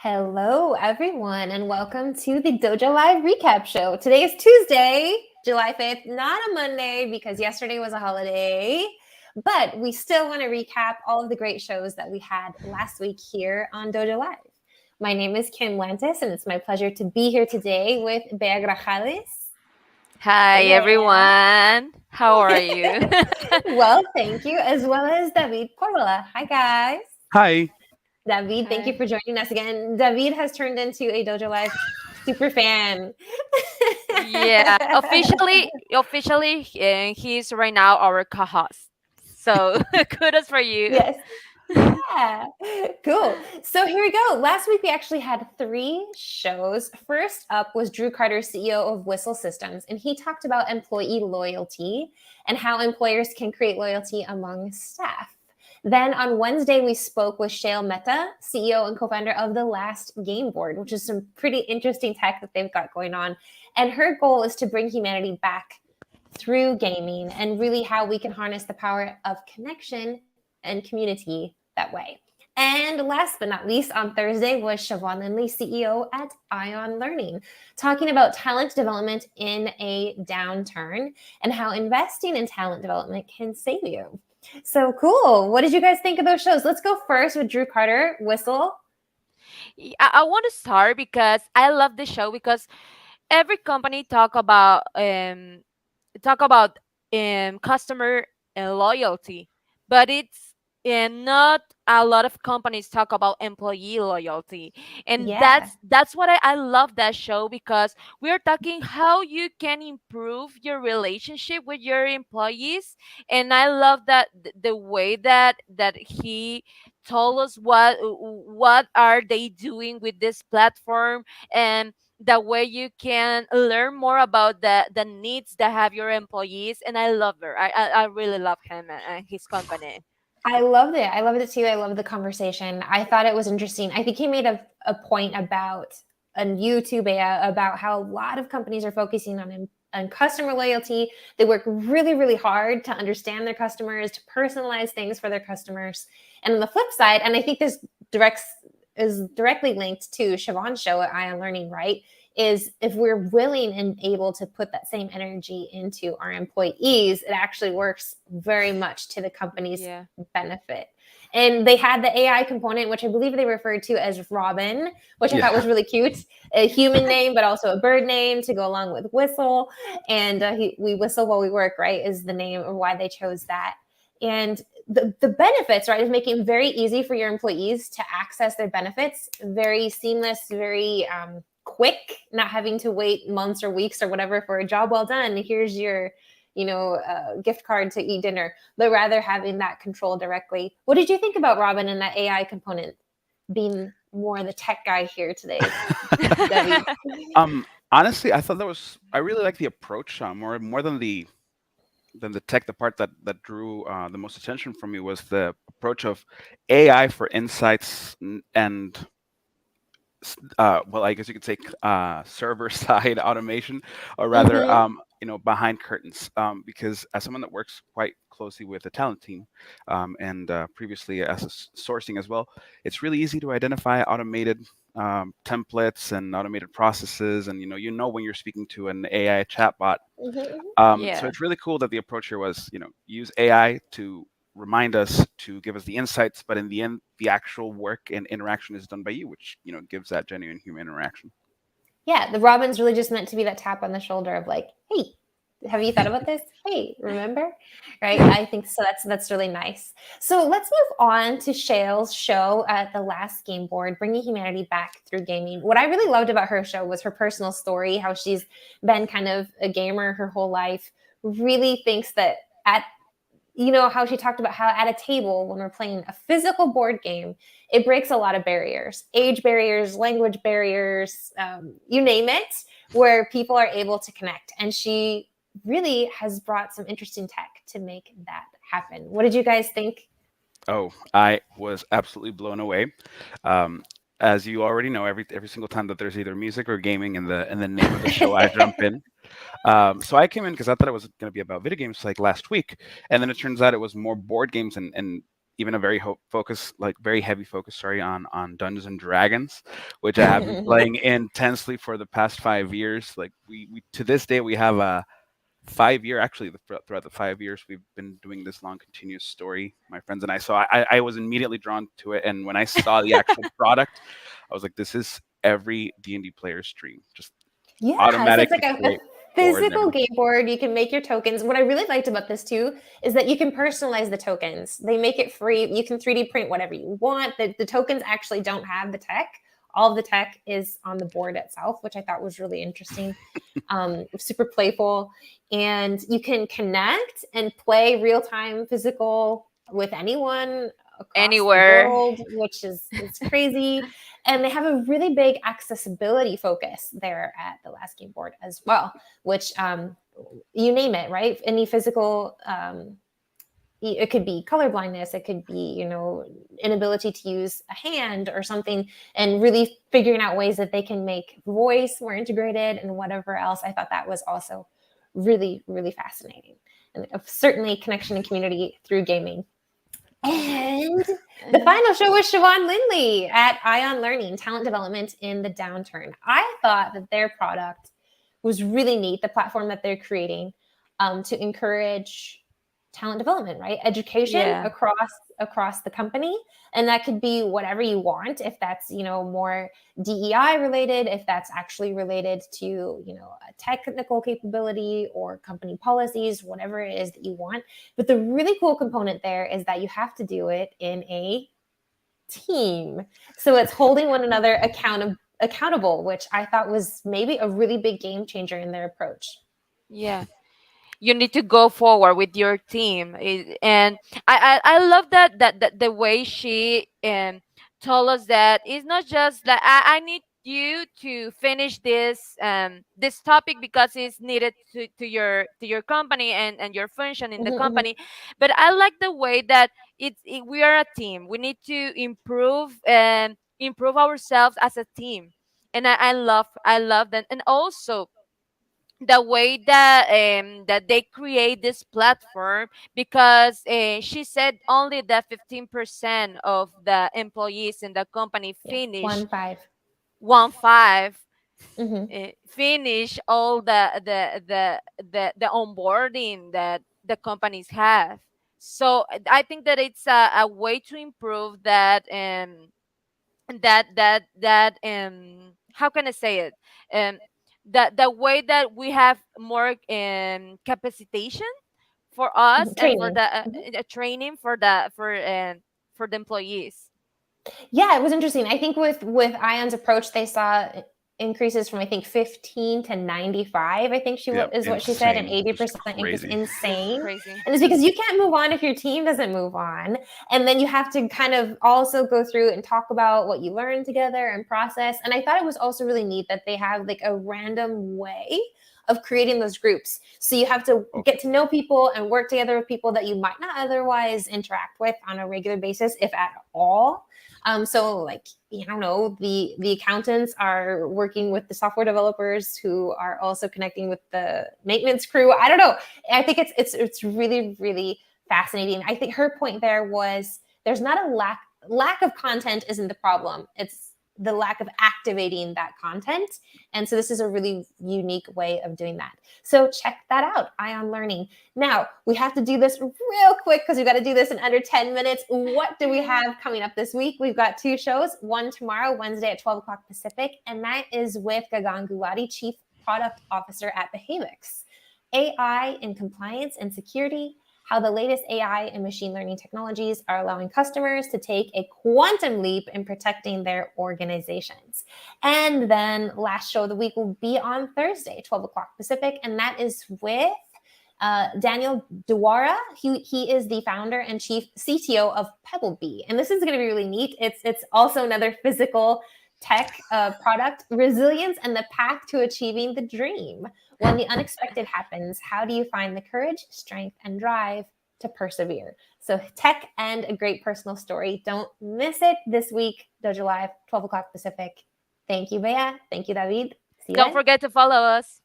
Hello, everyone, and welcome to the Dojo Live Recap Show. Today is Tuesday, July 5th, not a Monday because yesterday was a holiday, but we still want to recap all of the great shows that we had last week here on Dojo Live. My name is Kim Lantis, and it's my pleasure to be here today with Bea Grajales. Hi Hey, Bea. everyone. How are you? Well, thank you, as well as David Corvola. Hi, guys. Hi. David, thank you Hi. for joining us again. David has turned into a Dojo Live super fan. Yeah, officially, he's right now our co-host. So kudos for you. Yes. Yeah. Cool. So here we go. Last week we actually had 3 shows. First up was Drew Carter, CEO of Whistle Systems, and he talked about employee loyalty and how employers can create loyalty among staff. Then on Wednesday, we spoke with Shail Mehta, CEO and co-founder of The Last Game Board, which is some pretty interesting tech that they've got going on. And her goal is to bring humanity back through gaming and really how we can harness the power of connection and community that way. And last but not least, on Thursday was Shavon Lindley, CEO at Ion Learning, talking about talent development in a downturn and how investing in talent development can save you. So cool. What did you guys think of those shows? Let's go first with Drew Carter, Whistle. I want to start because I love the show because every company talk about customer loyalty, but it's not a lot of companies talk about employee loyalty, and Yeah. that's what I love that show because we're talking how you can improve your relationship with your employees, and I love that the way that he told us what are they doing with this platform, and that way you can learn more about the needs that have your employees. And I love her. I really love him and his company. I loved it. I loved it too. I loved the conversation. I thought it was interesting. I think he made a point about on YouTube about how a lot of companies are focusing on customer loyalty. They work really, really hard to understand their customers, to personalize things for their customers. And on the flip side, and I think this directs is directly linked to Shavon's show at Ion Learning, right? Is if we're willing and able to put that same energy into our employees, it actually works very much to the company's Yeah. benefit. And they had the AI component, which I believe they referred to as Robin, which I thought was Yeah. really cute. A human name, but also a bird name to go along with whistle. And we whistle while we work, right, is the name or why they chose that. And the benefits, right, is making it very easy for your employees to access their benefits, very seamless, very quick, not having to wait months or weeks or whatever for a job well done. Here's your gift card to eat dinner, but rather having that control directly. What did you think about Robin and that AI component being more the tech guy here today, Debbie? Honestly, I really like the approach. More than the tech. The part that drew the most attention from me was the approach of AI for insights and well, I guess you could say server side automation, or rather, Mm-hmm. behind curtains. Because as someone that works quite closely with the talent team, and previously as sourcing as well, it's really easy to identify automated templates and automated processes, and you know when you're speaking to an AI chatbot. Mm-hmm. So Yeah. it's really cool that the approach here was, use AI to remind us, to give us the insights, but in the end, the actual work and interaction is done by you, which gives that genuine human interaction. Yeah, the Robin's really just meant to be that tap on the shoulder of like, hey, have you thought about this? Hey, remember? Right? I think so. That's really nice. So let's move on to Shail's show at the Last Game Board, bringing humanity back through gaming. What I really loved about her show was her personal story, how she's been kind of a gamer her whole life. Really thinks that at how she talked about how at a table when we're playing a physical board game, it breaks a lot of barriers, age barriers, language barriers, you name it, where people are able to connect. And she really has brought some interesting tech to make that happen. What did you guys think? Oh, I was absolutely blown away. Um, as you already know, every single time that there's either music or gaming in the name of the show, I jump in. So I came in because I thought it was going to be about video games like last week, and then it turns out it was more board games and even a very very heavy focus, sorry, on Dungeons and Dragons, which I have been playing intensely for the past 5 years. Like we to this day we have a 5 year, actually throughout the 5 years we've been doing this long continuous story, my friends and I. So I was immediately drawn to it, and when I saw the actual product, I was like, this is every D&D player's dream. Just Yeah, so it's like automatically a create board and physical everything. game board. You can make your tokens. What I really liked about this too is that you can personalize the tokens. They make it free. You can 3D print whatever you want. The tokens actually don't have the tech. All of the tech is on the board itself, which I thought was really interesting. Super playful. And you can connect and play real-time physical with anyone across the Anywhere. world, which is crazy. And they have a really big accessibility focus there at the Last Game Board as well, which you name it, right? Any physical, it could be color blindness, it could be, inability to use a hand or something, and really figuring out ways that they can make voice more integrated and whatever else. I thought that was also really, really fascinating. And certainly connection and community through gaming. And the final show was Shavon Lindley at Ion Learning, talent development in the downturn. I thought that their product was really neat, the platform that they're creating to encourage talent development, right? Education across the company. And that could be whatever you want, if that's, more DEI related, if that's actually related to, a technical capability or company policies, whatever it is that you want. But the really cool component there is that you have to do it in a team. So it's holding one another accountable, which I thought was maybe a really big game changer in their approach. Yeah, you need to go forward with your team. And I love that the way she told us that it's not just that I need you to finish this topic because it's needed to your company and your function in the company. But I like the way that we are a team. We need to improve ourselves as a team. And I love that. And also the way that they create this platform, because she said only that 15% of the employees in the company finish 1-5. 1-5 Mm-hmm. finish all the onboarding that the companies have. So I think that it's a way to improve that how can I say it, um the way that we have more capacitation for us and for Training. the Mm-hmm. training for the employees. Yeah, it was interesting. I think with Ion's approach, they saw increases from, I think, 15 to 95. I think Yeah, is what she said, an insane, just 80% increase. crazy. Insane. Crazy. And it's because you can't move on if your team doesn't move on. And then you have to kind of also go through and talk about what you learned together and process. And I thought it was also really neat that they have like a random way of creating those groups. So you have to get to know people and work together with people that you might not otherwise interact with on a regular basis, if at all. So like, I don't know, the accountants are working with the software developers who are also connecting with the maintenance crew. I don't know. I think it's really, really fascinating. I think her point there was there's not a lack of content isn't the problem. It's the lack of activating that content. And so this is a really unique way of doing that. So check that out, Ion Learning. Now, we have to do this real quick because we've got to do this in under 10 minutes. What do we have coming up this week? We've got 2 shows, one tomorrow, Wednesday at 12 o'clock Pacific, and that is with Gagan Gulati, Chief Product Officer at Behavix. AI in compliance and security, how the latest AI and machine learning technologies are allowing customers to take a quantum leap in protecting their organizations. And then last show of the week will be on Thursday, 12 o'clock Pacific, and that is with Daniel Dewara. He is the founder and chief CTO of Pebblebee. And this is going to be really neat. It's also another physical tech product, resilience and the path to achieving the dream. When the unexpected happens, how do you find the courage, strength, and drive to persevere? So tech and a great personal story. Don't miss it this week, Dojo Live, 12 o'clock Pacific. Thank you, Bea. Thank you, David. See you Don't then. forget to follow us.